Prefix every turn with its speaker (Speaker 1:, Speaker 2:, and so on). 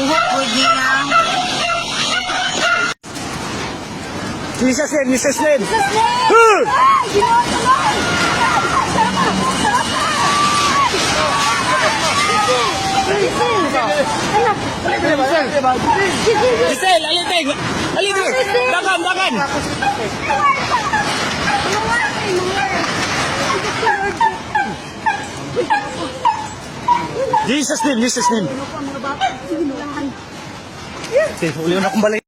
Speaker 1: Buhok ko niya.
Speaker 2: Jesus name, Jesus name.
Speaker 1: Jesus name! Ay, Ginoon ko Lord!
Speaker 2: Giselle, aliting! Aliting! Dagan, dagan! Jesus name, Jesus name. Sige, uli na akong balik.